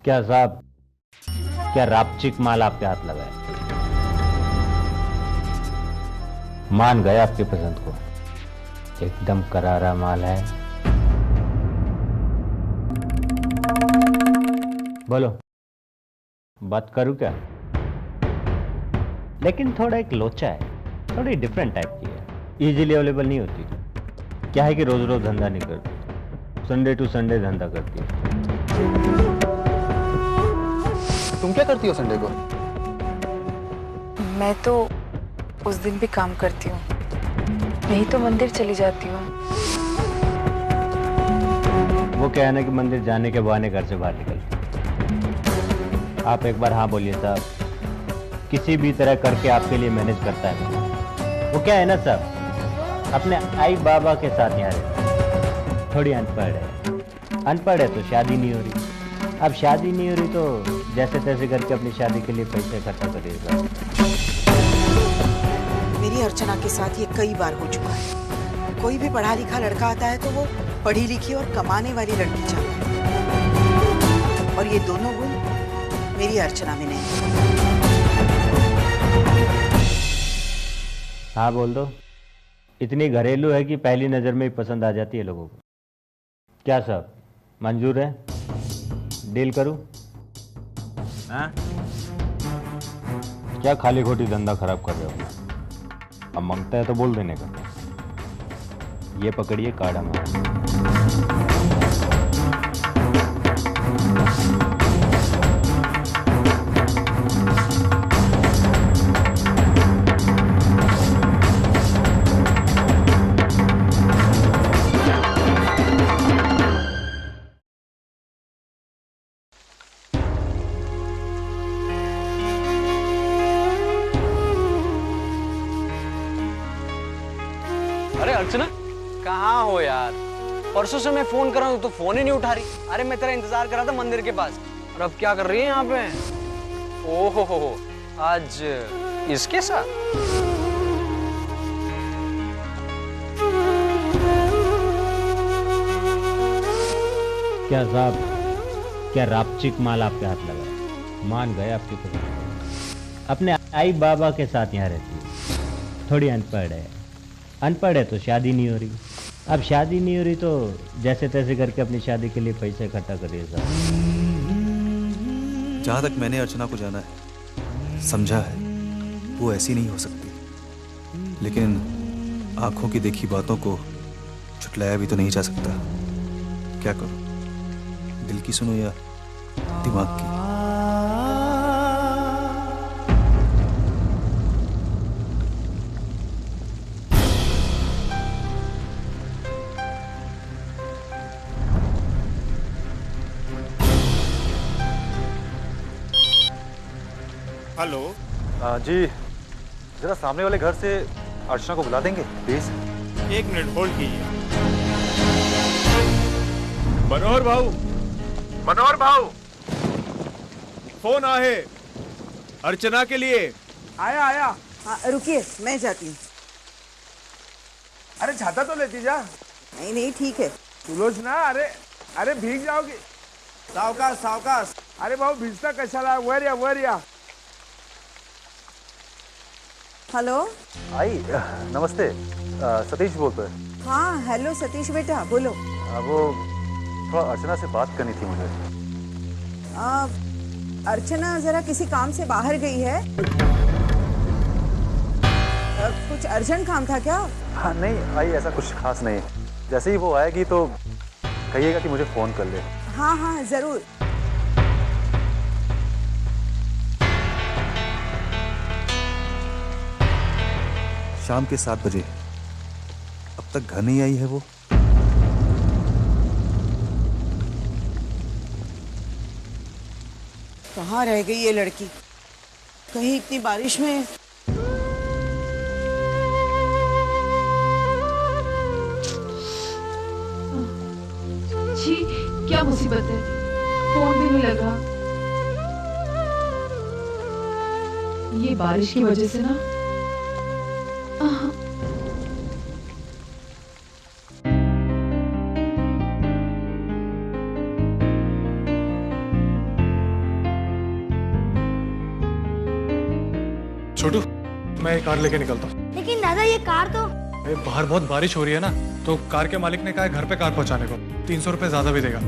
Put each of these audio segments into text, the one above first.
क्या साहब, क्या रापचिक माल आपके हाथ लगा है? मान गए आपकी पसंद को। एकदम करारा माल है। बोलो, बात करूं क्या? लेकिन थोड़ा एक लोचा है, थोड़ी डिफरेंट टाइप की है, इजीली अवेलेबल नहीं होती। क्या है कि रोज रोज धंधा नहीं करती, संडे टू संडे धंधा करती है। तुम क्या करती हो संडे को? मैं तो उस दिन भी काम करती हूँ, नहीं तो मंदिर चली जाती हूँ। वो क्या है ना कि मंदिर जाने के बहाने घर से बाहर निकलती। आप एक बार हाँ बोलिए साहब, किसी भी तरह करके आपके लिए मैनेज करता है। वो क्या है ना साहब, अपने आई बाबा के साथ यहाँ रहता। थोड़ी अनपढ़ है, अनपढ़ है तो शादी नहीं हो रही। अब शादी नहीं हो रही तो जैसे तैसे करके अपनी शादी के लिए पैसे इकट्ठा करिएगा। मेरी अर्चना के साथ ये कई बार हो चुका है। कोई भी पढ़ा लिखा लड़का आता है तो वो पढ़ी लिखी और कमाने वाली लड़की चाहता है, और ये दोनों गुण मेरी अर्चना में नहीं। हाँ बोल दो, इतनी घरेलू है कि पहली नजर में ही पसंद आ जाती है लोगों को। क्या साहब, मंजूर है? डील करूं? हाँ? क्या खाली खोटी धंधा खराब कर रहे हो? अब मांगता है तो बोल देने का। ये पकड़िए काड़ा मार। अरे अर्चना, कहाँ हो यार? परसों से मैं फोन कर रहा हूँ तो फोन ही नहीं उठा रही। अरे मैं तेरा इंतजार कर रहा था मंदिर के पास। और अब क्या कर रही है यहाँ पे? ओहो हो, आज इसके साथ? क्या साहब, क्या रापचिक माल आपके हाथ लगा है? मान गए आपकी पसंद। अपने आई बाबा के साथ यहाँ रहती है। थोड़ी अनपढ़ है, अनपढ़ है तो शादी नहीं हो रही। अब शादी नहीं हो रही तो जैसे तैसे करके अपनी शादी के लिए पैसे इकट्ठा करिएगा। जहां तक मैंने अर्चना को जाना है, समझा है, वो ऐसी नहीं हो सकती। लेकिन आंखों की देखी बातों को छुटलाया भी तो नहीं जा सकता। क्या करूं, दिल की सुनो या दिमाग की? हेलो। जी, जरा सामने वाले घर से अर्चना को बुला देंगे प्लीज? 1 मिनट होल्ड कीजिए। मनोहर भाऊ, मनोहर भाऊ, फोन आहे अर्चना के लिए। आया आया। हाँ रुकिए, मैं जाती हूँ। अरे छाता तो लेती जा। नहीं नहीं ठीक है। सुलोचना, अरे अरे भीग जाओगी। सावकाश सावकाश। अरे भाऊ भिजता कशाला? वर या वर या। हेलो। आई नमस्ते, सतीश बोलते हैं। हाँ हेलो सतीश बेटा, बोलो। वो थोड़ा अर्चना से बात करनी थी मुझे। अर्चना जरा किसी काम से बाहर गई है। कुछ अर्जेंट काम था क्या? हाँ नहीं आई, ऐसा कुछ खास नहीं। जैसे ही वो आएगी तो कहिएगा कि मुझे फोन कर ले। हाँ हाँ जरूर। शाम के 7 बजे। अब तक घर नहीं आई है वो। कहाँ रह गई ये लड़की? कहीं इतनी बारिश में। छी, क्या मुसीबत है? फोन भी नहीं लगा। ये बारिश की वजह से ना। छोटू, मैं ये कार लेके निकलता हूँ। लेकिन दादा ये कार तो। अरे बाहर बहुत बारिश हो रही है ना, तो कार के मालिक ने कहा है घर पे कार पहुंचाने को 300 रुपये ज्यादा भी देगा।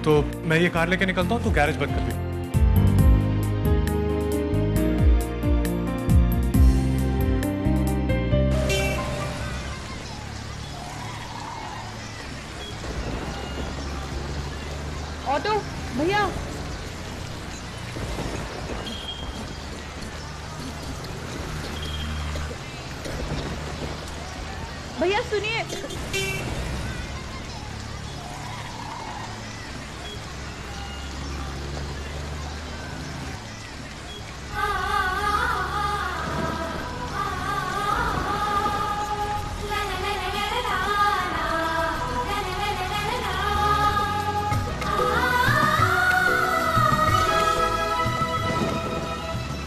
तो मैं ये कार लेके निकलता हूँ, तो गैरेज बंद कर दी। ऑटो भैया, भैया सुनिए।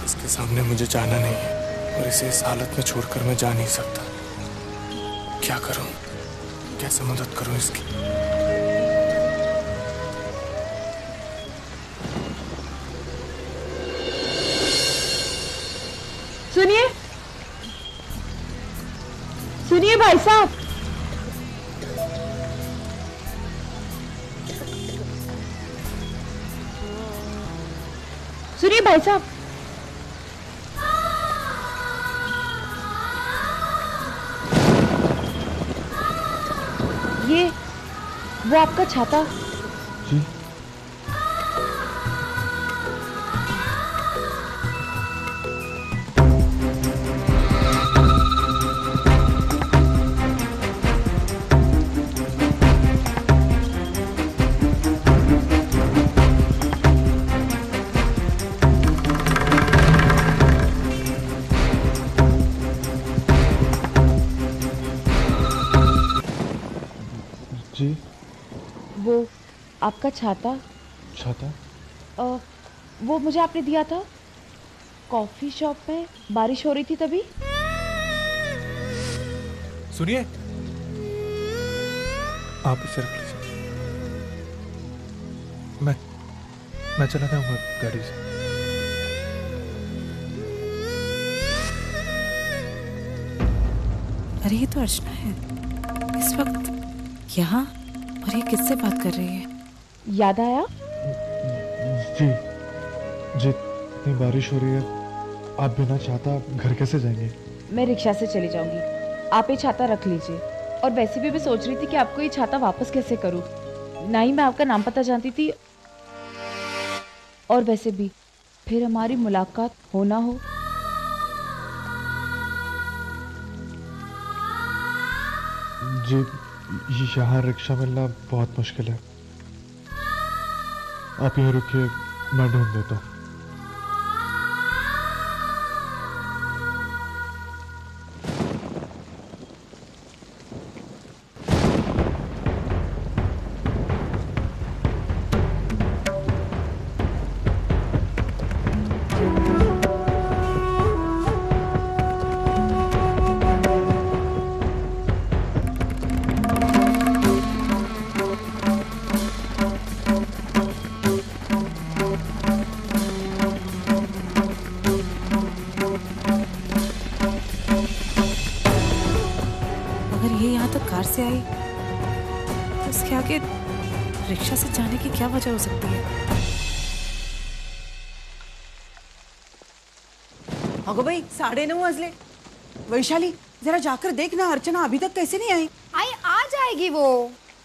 इसके सामने मुझे जाना नहीं है और इसे इस हालत में छोड़कर मैं जा नहीं सकता। क्या करूं, कैसे मदद करूं इसकी? सुनिए, सुनिए भाई साहब, सुनिए भाई साहब, ये वो आपका छाता। जी? जी? वो आपका छाता। छाता? वो मुझे आपने दिया था कॉफी शॉप में, बारिश हो रही थी तभी। सुनिए, आप इसे रख लीजिए, मैं चला जाऊंगा गाड़ी से। अरे ये तो अर्चना है इस वक्त यहाँ, और ये किससे बात कर रही है? याद आया? जी, इतनी बारिश हो रही है, आप बिना छाता घर कैसे जाएंगे? मैं रिक्शा से चली जाऊंगी, आप ये छाता रख लीजिए। और वैसे भी मैं सोच रही थी कि आपको ये छाता वापस कैसे करूं। ना ही मैं आपका नाम पता जानती थी, और वैसे भी फिर हमारी मुलाकात हो ना हो। जी, यहाँ रिक्शा मिलना बहुत मुश्किल है, आप यहीं रुकिए, मैं ढूंढ देता हूँ। से आई तो उसके आगे रिक्शा से जाने की क्या वजह हो सकती है? अगो भाई 9:30 बजले। वैशाली जरा जाकर देखना, अर्चना अभी तक कैसे नहीं आई? आ जाएगी वो।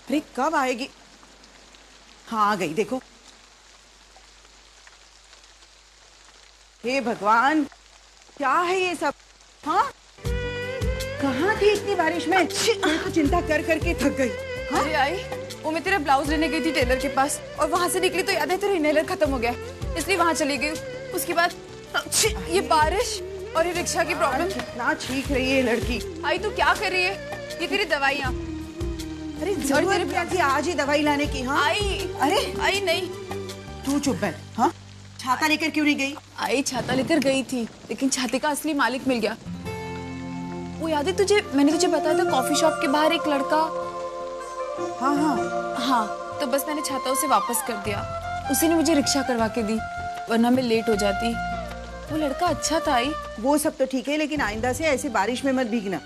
अरे कब आएगी? हाँ आ गई, देखो। हे भगवान, क्या है ये सब? हाँ, कहाँ थी इतनी बारिश में? मैं तो चिंता कर करके थक गई। हाँ? अरे आई, वो मैं तेरा ब्लाउज लेने गई थी टेलर के पास, और वहां से निकली तो याद है तेरा इनहेलर खत्म हो गया, इसलिए वहां चली गई। उसके बाद ये बारिश और ये रिक्शा की प्रॉब्लम। कितना चीख रही है लड़की। आई तू क्या कर रही है? ये तेरी दवाइयाँ। अरे जरूरत क्या थी आज ही दवाई लाने की? हाँ आई, अरे आई नहीं, तू चुप बैठ। हाँ, छाता लेकर क्यों नहीं गई? आई छाता लेकर गई थी, लेकिन छाते का असली मालिक मिल गया। वो याद है तुझे, मैंने तुझे बताया था कॉफी शॉप के बाहर एक लड़का। हाँ हाँ हाँ, तो बस मैंने छाता उसे वापस कर दिया। उसी ने मुझे रिक्शा करवा के दी, वरना मैं लेट हो जाती। वो लड़का अच्छा था आई। वो सब तो ठीक है, लेकिन आइंदा से ऐसे बारिश में मत भीगना।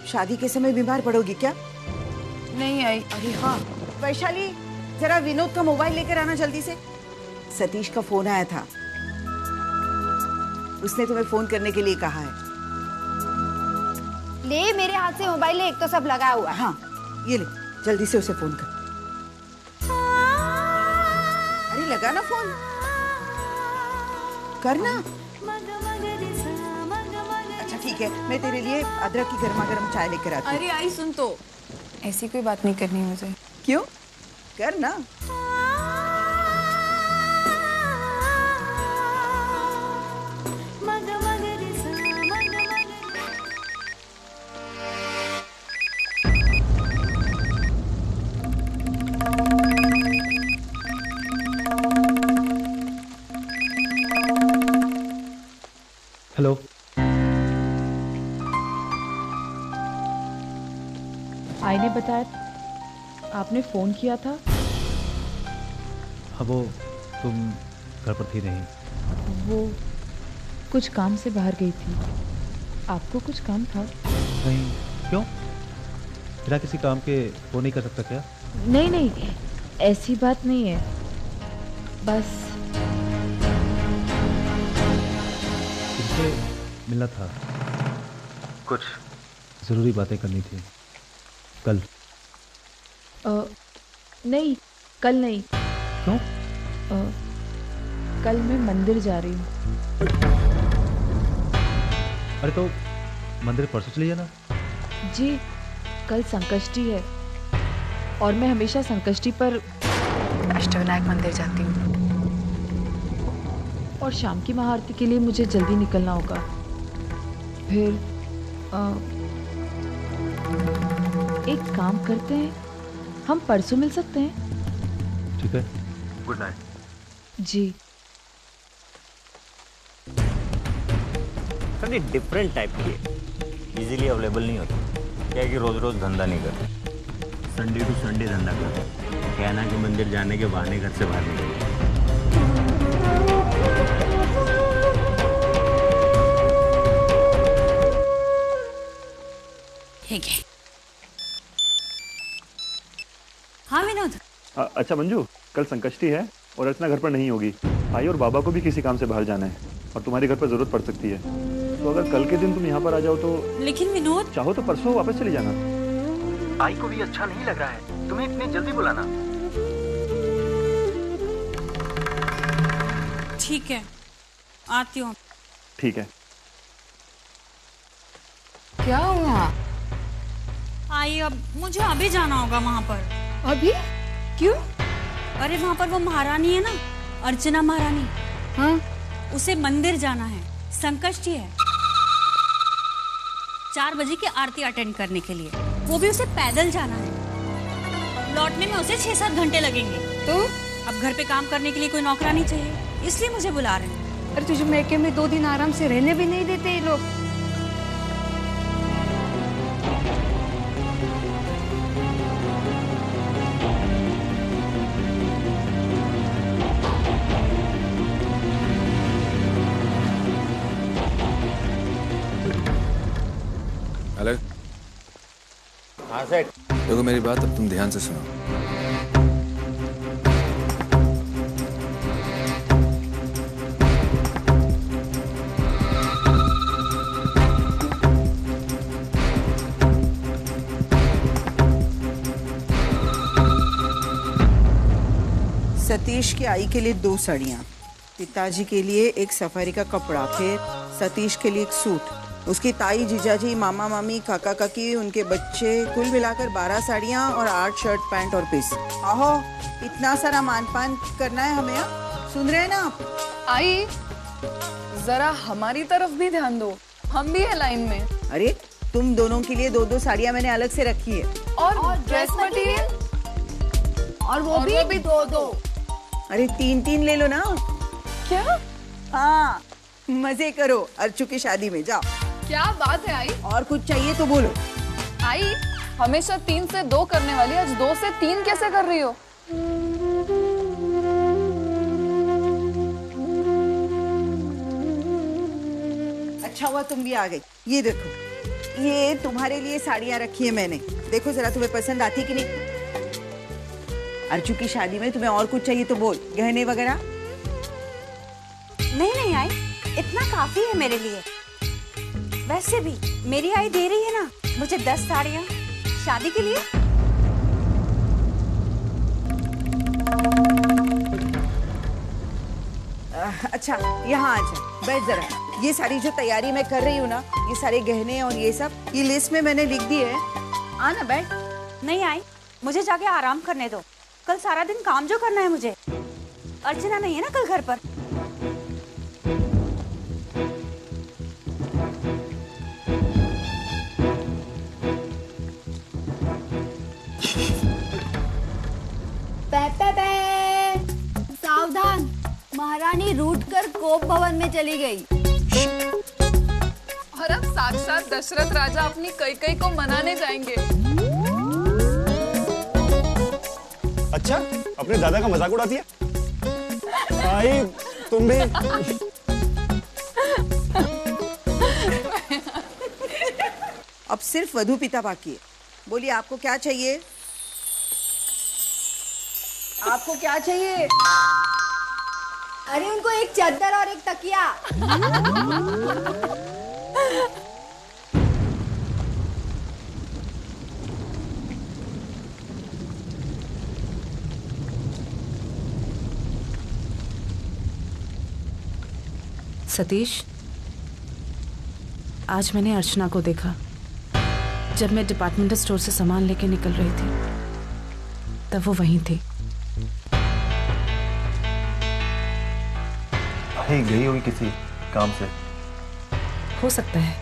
शादी के समय बीमार पड़ोगी क्या? नहीं आई। अरे हाँ वैशाली, जरा विनोद का मोबाइल लेकर आना जल्दी से। सतीश का फोन आया था, उसने तुम्हें फोन करने के लिए कहा है। ले मेरे हाथ से मोबाइल ले, एक तो सब लगा हुआ है। हाँ ये ले, जल्दी से उसे फोन कर। अरे लगा ना फोन, करना। अच्छा ठीक है, मैं तेरे लिए अदरक की गर्मा गर्म चाय लेकर आती हूँ। अरे आई सुन तो, ऐसी कोई बात नहीं करनी मुझे। क्यों? करना। हेलो। आई ने बताया आपने फोन किया था। हाँ वो तुम घर पर थी नहीं? वो कुछ काम से बाहर गई थी। आपको कुछ काम था? नहीं। क्यों? बिना किसी काम के वो नहीं कर सकता क्या? नहीं नहीं, ऐसी बात नहीं है, बस तुमसे मिलना था, कुछ जरूरी बातें करनी थी। कल? नहीं, कल नहीं। क्यों? कल मैं मंदिर जा रही हूँ। अरे तो मंदिर परसों चली जाना। जी, कल संकष्टी है और मैं हमेशा संकष्टी पर अष्टविनायक मंदिर जाती हूँ। और शाम की महाआरती के लिए मुझे जल्दी निकलना होगा। फिर एक काम करते हैं, हम परसों मिल सकते हैं? ठीक है, गुड नाइट। जी। सर ये डिफरेंट टाइप की है, इजीली अवेलेबल नहीं होती। क्या है कि रोज रोज धंधा नहीं करते, संडे टू संडे धंधा करते। क्या है ना कि मंदिर जाने के बहाने घर से बाहर निकलते। ठीक है। हाँ विनोद। अच्छा मंजू, कल संकष्टी है और अर्चना घर पर नहीं होगी। आई और बाबा को भी किसी काम से बाहर जाना है और तुम्हारी घर पर जरूरत पड़ सकती है। तो अगर कल के दिन तुम यहाँ पर आ जाओ तो। लेकिन विनोद, चाहो तो परसों वापस चले जाना। आई को भी अच्छा नहीं लग रहा है, तुम्हें इतनी जल्दी बुलाना। ठीक है, आती हूँ। ठीक है। क्या हुआ? आई अब मुझे अभी जाना होगा वहाँ पर। अभी? क्यों? अरे वहाँ पर वो महारानी है ना, अर्चना महारानी। हाँ? उसे मंदिर जाना है, संकष्टी है। 4 बजे की आरती अटेंड करने के लिए, वो भी उसे पैदल जाना है। लौटने में उसे 6-7 घंटे लगेंगे। तो अब घर पे काम करने के लिए कोई नौकरानी चाहिए, इसलिए मुझे बुला रहे हैं। अरे तुझे मैके में 2 दिन आराम से रहने भी नहीं देते ये लोग। हेलो। हाँ सेठ। देखो मेरी बात अब तुम ध्यान से सुनो। सतीश की आई के लिए 2 साड़ियाँ, पिताजी के लिए एक सफारी का कपड़ा, फिर सतीश के लिए एक सूट, उसकी ताई, जीजाजी, मामा मामी, काका काकी, उनके बच्चे, कुल मिलाकर 12 साड़ियाँ और 8 शर्ट पैंट और पीस। आहो, इतना सारा मानपान करना है हमें। सुन रहे हैं ना आप? आई जरा हमारी तरफ भी ध्यान दो, हम भी है लाइन में। अरे तुम दोनों के लिए 2-2 साड़ियाँ मैंने अलग से रखी है। और ड्रेस मटेरियल? और वो भी 2-2। अरे 3-3 ले लो ना। क्या? हाँ, मजे करो अर्चू की शादी में। जाओ। क्या बात है आई? और कुछ चाहिए तो बोलो। आई हमेशा 3 से 2 करने वाली, आज 2 से 3 कैसे कर रही हो? अच्छा हुआ तुम भी आ गई। ये देखो, ये तुम्हारे लिए साड़ियाँ रखी है मैंने, देखो जरा तुम्हें पसंद आती कि नहीं। अर्जू की शादी में तुम्हें और कुछ चाहिए तो बोल, गहने वगैरह। नहीं आई, इतना काफी है मेरे लिए। वैसे भी मेरी आई दे रही है ना मुझे 10 साड़ियाँ शादी के लिए। अच्छा यहाँ आ जा, बैठ जरा। ये सारी जो तैयारी मैं कर रही हूँ ना, ये सारे गहने और ये सब, ये लिस्ट में मैंने लिख दी है। आना बैठ। नहीं आई, मुझे जाके आराम करने दो। कल सारा दिन काम जो करना है मुझे। अर्चना नहीं है ना कल घर पर। सावधान, महारानी रूठ कर कोप भवन में चली गई। और अब साक्षात दशरथ राजा अपनी कैकई को मनाने जाएंगे। अच्छा, अपने दादा का मजाक उड़ाती है? भाई तुम भी। अब सिर्फ वधू पिता बाकी है। बोलिए आपको क्या चाहिए? आपको क्या चाहिए? अरे उनको एक चादर और एक तकिया। सतीश, आज मैंने अर्चना को देखा जब मैं डिपार्टमेंटल स्टोर से सामान लेके निकल रही थी, तब वो वहीं थी। भाई गई होगी किसी काम से। हो सकता है,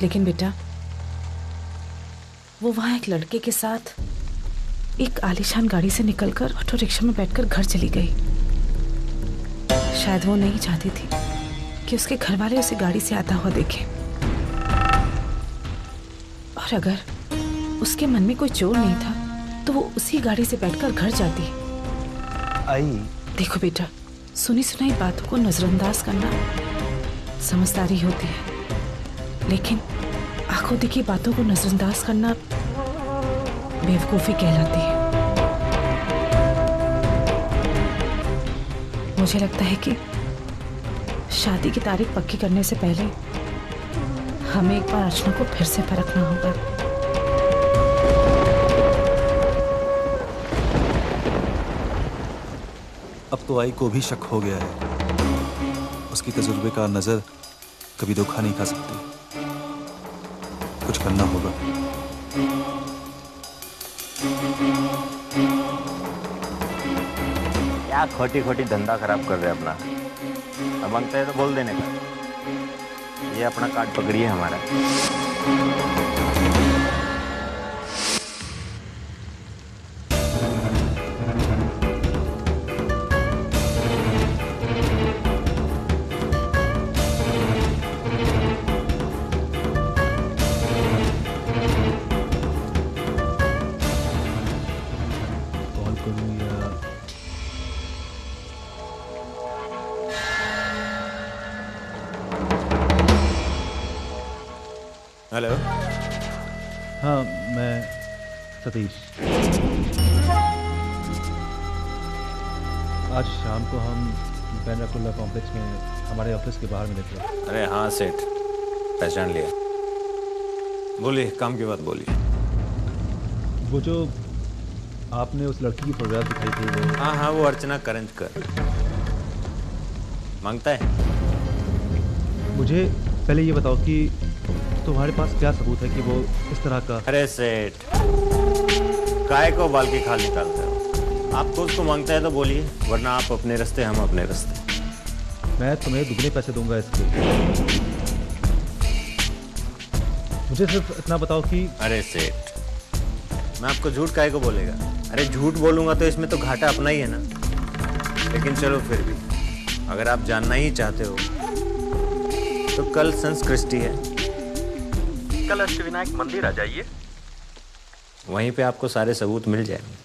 लेकिन बेटा वो वहां एक लड़के के साथ एक आलीशान गाड़ी से निकलकर ऑटो रिक्शा में बैठकर घर चली गई। शायद वो नहीं चाहती थी कि उसके घर वाले उसे गाड़ी से आता हुआ देखें। और अगर उसके मन में कोई चोर नहीं था तो वो उसी गाड़ी से बैठकर घर जाती। आई देखो बेटा, सुनी सुनाई बातों को नजरअंदाज करना समझदारी होती है, लेकिन आंखों देखी बातों को नजरअंदाज करना बेवकूफी कहलाती है। मुझे लगता है कि शादी की तारीख पक्की करने से पहले हमें एक बार अर्चना को फिर से परखना होगा। अब तो आई को भी शक हो गया है। उसकी तजुर्बेकार नजर कभी धोखा नहीं खा सकती। कुछ करना होगा। क्या खोटी खोटी धंधा खराब कर रहे हैं अपना। अब बनता है तो बोल देने का। ये अपना कार्ड पकड़िए हमारा। कॉल करूं या हेलो। हाँ, मैं सतीश। आज शाम को हम बैनरकुल्ला कॉम्प्लेक्स में हमारे ऑफिस के बाहर मिले थे। अरे हाँ सेठ, पहचान लिया। बोलिए, काम की बात बोलिए। वो जो आपने उस लड़की की फोटोग्राफ दिखाई थी वो। हाँ हाँ, वो अर्चना करंजकर मांगता है। मुझे पहले ये बताओ कि तुम्हारे पास क्या सबूत है कि वो इस तरह का। अरे सेठ, काय को बाल की खाल निकालते हो? आपको उसको मांगता है तो बोलिए, वरना आप अपने रास्ते, हम अपने रास्ते। मैं तुम्हें दुगने पैसे दूंगा इसके। मुझे सिर्फ इतना बताओ कि। अरे सेठ, मैं आपको झूठ काहे को बोलेगा? अरे झूठ बोलूंगा तो इसमें तो घाटा अपना ही है ना। लेकिन चलो फिर भी, अगर आप जानना ही चाहते हो तो कल संस्कृष्टि है। कल अष्टविनायक मंदिर आ जाइए। वहीं पे आपको सारे सबूत मिल जाएंगे।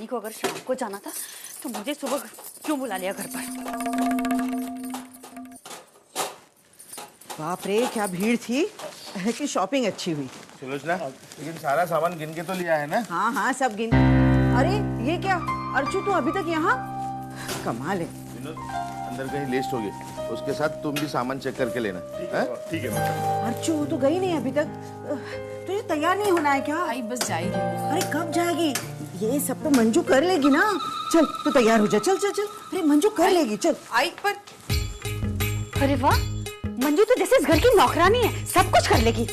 नानी को अगर शाम को जाना था तो मुझे सुबह क्यों बुला लिया घर पर? बाप रे, क्या भीड़ थी कि शॉपिंग अच्छी हुई। सुलोचना, लेकिन सारा सामान गिन के तो लिया है ना? हाँ हाँ, सब गिन। अरे ये क्या अर्चू, तू अभी तक यहाँ? कमाल है। विनोद, अंदर कहीं लिस्ट होगी, उसके साथ तुम भी सामान चेक करके लेना। ठीक है। अर्चू तो गई नहीं अभी तक, तुझे तैयार नहीं होना है क्या? आई बस जा ही रही हूँ। अरे कब जाएगी? ये सब तो मंजू कर लेगी ना। चल तू तैयार हो जा, चल चल चल। अरे मंजू कर लेगी, चल। आई पर अरे वाह, मंजू तो जैसे इस घर की नौकरानी है, सब कुछ कर लेगी।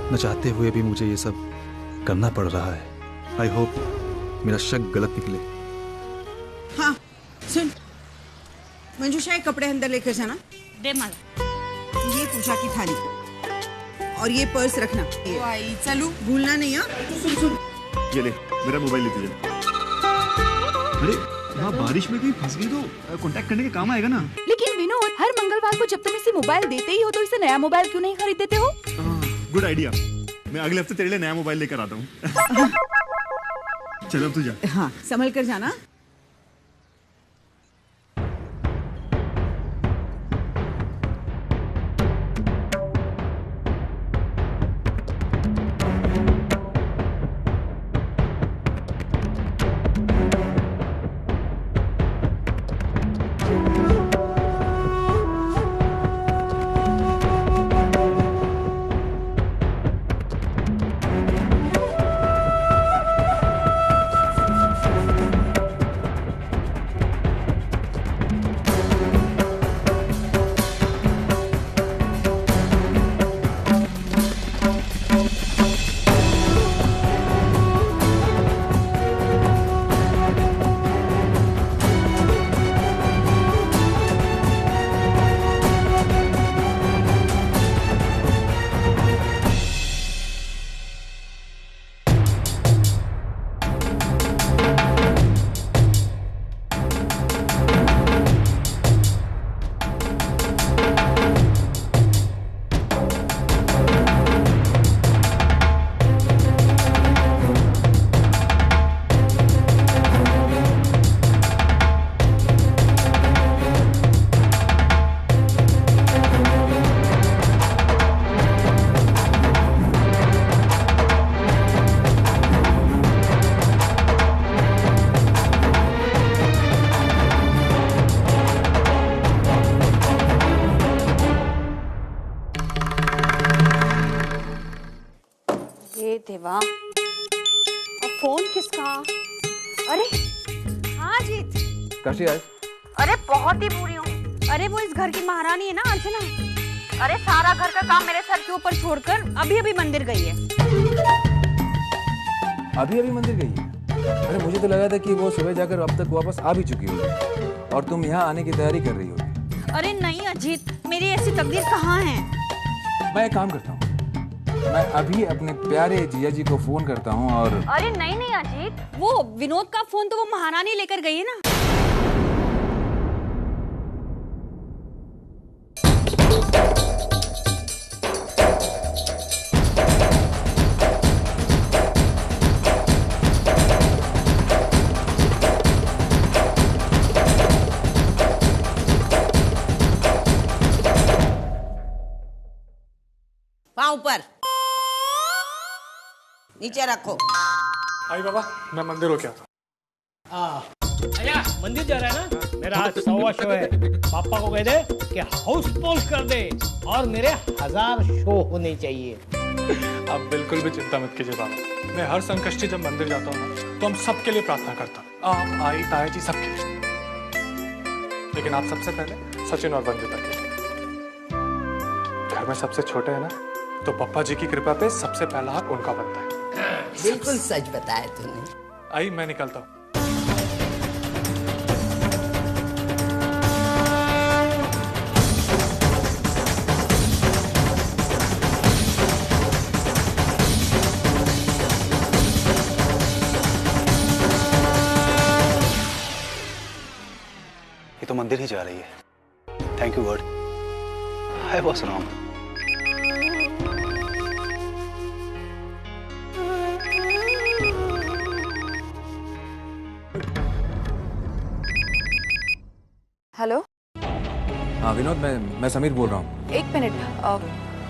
न चाहते हुए भी मुझे ये सब करना पड़ रहा है। आई होप मेरा शक गलत निकले। हाँ सुन, मंजूषा एक कपड़े अंदर लेकर जाना। दे माला। ये पूजा की थाली और ये पर्स रखना। आई चलू, भूलना नहीं। हाँ सुन सुन, ये ले मेरा मोबाइल लेते जा। अरे वहाँ बारिश में कहीं फंस गई तो कांटेक्ट करने के काम आएगा ना। लेकिन विनोद, हर मंगलवार को जब तुम इसे मोबाइल देते ही हो तो इसे नया मोबाइल क्यों नहीं खरीद देते हो? गुड आइडिया, मैं अगले हफ्ते तेरे लिए नया मोबाइल लेकर आता हूँ। चलो अब तू जा। हाँ संभल कर जाना। देवा, और फोन किसका? अरे हाँ जीत, कैसी है? अरे बहुत ही बुरी हूँ। अरे वो इस घर की महारानी है ना अर्चना। अरे सारा घर का काम मेरे सर के ऊपर छोड़कर अभी अभी मंदिर गई है। अभी अभी मंदिर गई है? अरे मुझे तो लगा था कि वो सुबह जाकर अब तक वापस आ भी चुकी होगी और तुम यहाँ आने की तैयारी कर रही होगी। अरे नहीं अजीत, मेरी ऐसी तकदीर कहाँ है। मैं एक काम करता हूँ, मैं अभी अपने प्यारे जिया जी को फोन करता हूँ और अरे नहीं नहीं अजीत, वो विनोद का फोन तो वो महारानी लेकर गई है ना। पाँव ऊपर, नीचे रखो। आई बाबा, मैं मंदिर हो गया था। आया, मंदिर जा रहा है ना? मेरा आज 100वां शो है। पापा को कह दे कि हाउसफुल कर दे और मेरे 1000 शो होने चाहिए। आप बिल्कुल भी चिंता मत कीजिए बाबा, मैं हर संकष्टी जब मंदिर जाता हूँ ना तो हम सबके लिए प्रार्थना करता हूँ, आप, आई, ताया जी, सबके लिए। लेकिन आप सबसे पहले सचिन और वंदिता के लिए। घर में सबसे छोटे हैं ना, तो पप्पा जी की कृपा पे सबसे पहला हक उनका बनता है। बिल्कुल सच बताया तूने। आई, मैं निकलता हूँ। मंदिर ही जा रही है। Thank you God, I was wrong. Hello. हाँ विनोद, मैं समीर बोल रहा हूँ। एक मिनट,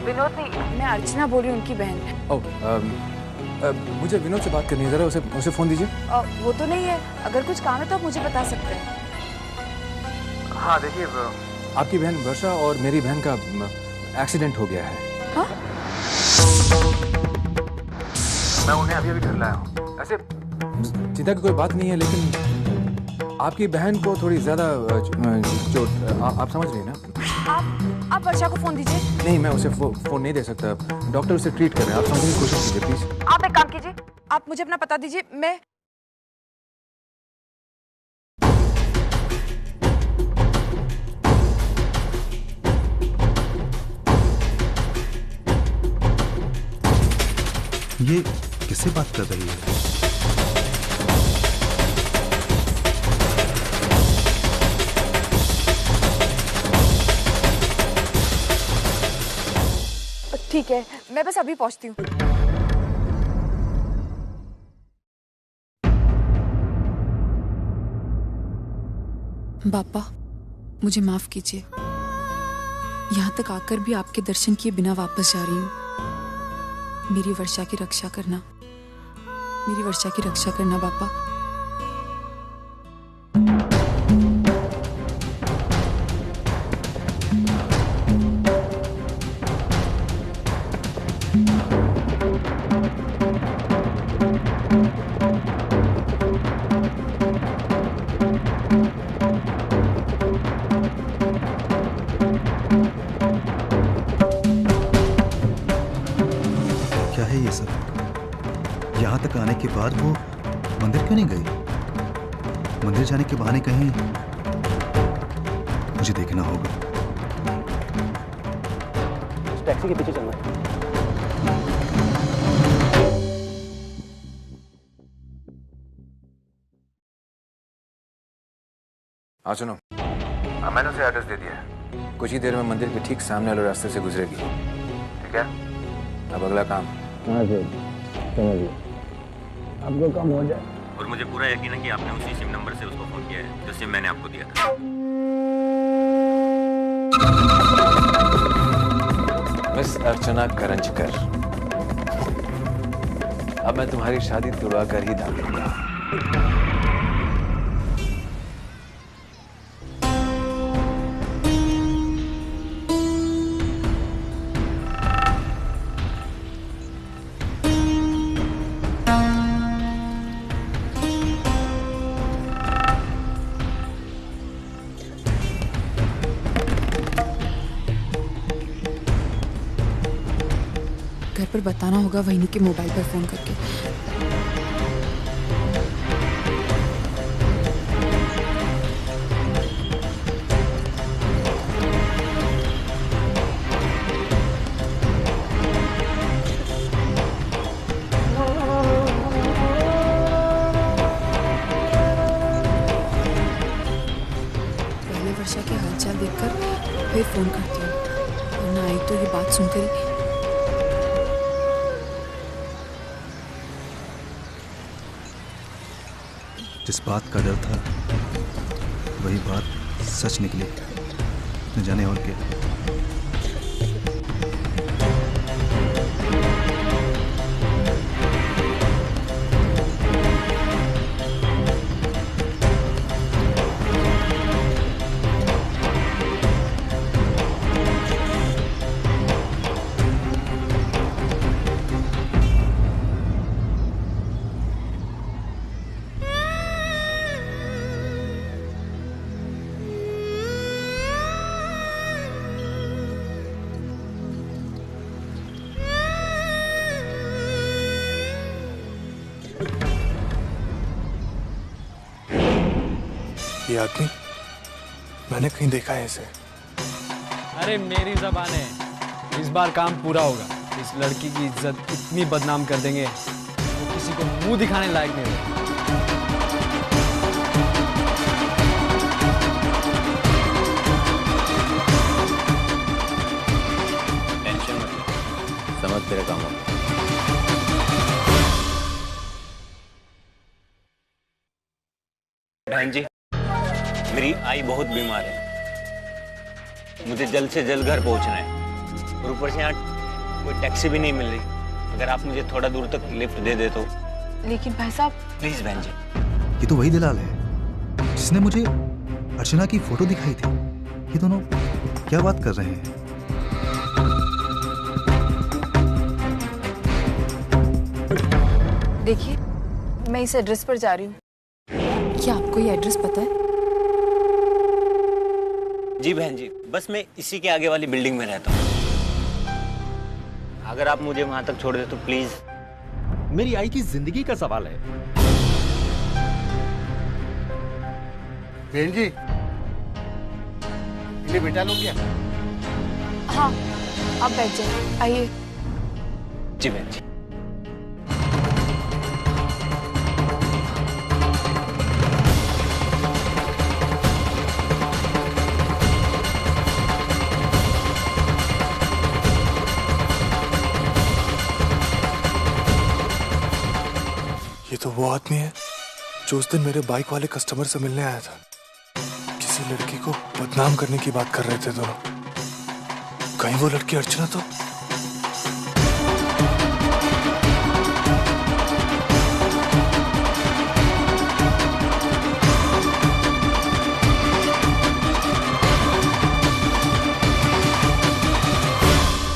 विनोद नहीं, मैं अर्चना बोल रही हूँ, उनकी बहन। ओह, मुझे विनोद से बात करनी है, जरा उसे फ़ोन दीजिए। वो तो नहीं है, अगर कुछ काम है तो आप मुझे बता सकते हैं। हाँ देखिए, आपकी बहन वर्षा और मेरी बहन का एक्सीडेंट हो गया है। हाँ? मैं उन्हें अभी घर लाया हूँ। ऐसे चिंता की कोई बात नहीं है, लेकिन आपकी बहन को थोड़ी ज्यादा चोट, आप समझ रही हैं ना? आप वर्षा को फोन दीजिए। नहीं, मैं उसे फोन नहीं दे सकता, डॉक्टर उसे ट्रीट कर रहे हैं, आप समझने की कोशिश कीजिए प्लीज। आप एक काम कीजिए, आप मुझे अपना पता दीजिए, मैं ये किससे बात कर रही है? ठीक है, मैं बस अभी पहुंचती हूँ। बापा, मुझे माफ कीजिए, यहाँ तक आकर भी आपके दर्शन किए बिना वापस जा रही हूँ। मेरी वर्षा की रक्षा करना, मेरी वर्षा की रक्षा करना बापा। क्या है ये सब? यहाँ तक आने के बाद वो मंदिर क्यों नहीं गई? मंदिर जाने के बहाने कहीं मुझे देखना होगा। टैक्सी के पीछे चलना। हाँ सुनो, मैंने उसे एड्रेस दे दिया है, कुछ ही देर में मंदिर के ठीक सामने वाले रास्ते से गुजरेगी। ठीक है, अब अगला काम। हाँ सर, समझ गया, आपको काम हो जाए। और मुझे पूरा यकीन है कि आपने उसी सिम नंबर से उसको फोन किया है जो सिम मैंने आपको दिया था। मिस अर्चना करंजकर, अब मैं तुम्हारी शादी तुड़वा कर ही दान दूंगा। घर पर बताना होगा वहीनी के मोबाइल पर फोन करके। पहले वर्षा के हालचाल देखकर फिर फोन करती हूँ, वरना आई तो ये बात सुनकर ही। जिस बात का डर था वही बात सच निकली, न जाने और क्या। ये आदमी मैंने कहीं देखा है इसे। अरे मेरी ज़बान है, इस बार काम पूरा होगा। इस लड़की की इज्जत इतनी बदनाम कर देंगे वो किसी को मुंह दिखाने लायक नहीं रहेगा। समझ तेरे काम में। बहन जी, मेरी आई बहुत बीमार है, मुझे जल्द से जल्द घर पहुंचना है और ऊपर से यहाँ कोई टैक्सी भी नहीं मिल रही। अगर आप मुझे थोड़ा दूर तक लिफ्ट दे दे तो। लेकिन भाई साहब प्लीज बहन जी। ये तो वही दलाल है जिसने मुझे अर्चना की फोटो दिखाई थी। ये दोनों क्या बात कर रहे हैं? देखिए, मैं इस एड्रेस पर जा रही हूँ। क्या आपको ये एड्रेस पता है? जी बहन जी, बस मैं इसी के आगे वाली बिल्डिंग में रहता हूँ। अगर आप मुझे वहां तक छोड़ दे तो प्लीज। मेरी आई की जिंदगी का सवाल है। बहन जी, इन्हें बिठा लो क्या? हाँ, आप बैठ जाइए, आइए। जी बहन जी। ये तो वो आदमी है जो उस दिन मेरे बाइक वाले कस्टमर से मिलने आया था। किसी लड़की को बदनाम करने की बात कर रहे थे दोनों। कहीं वो लड़की अर्चना तो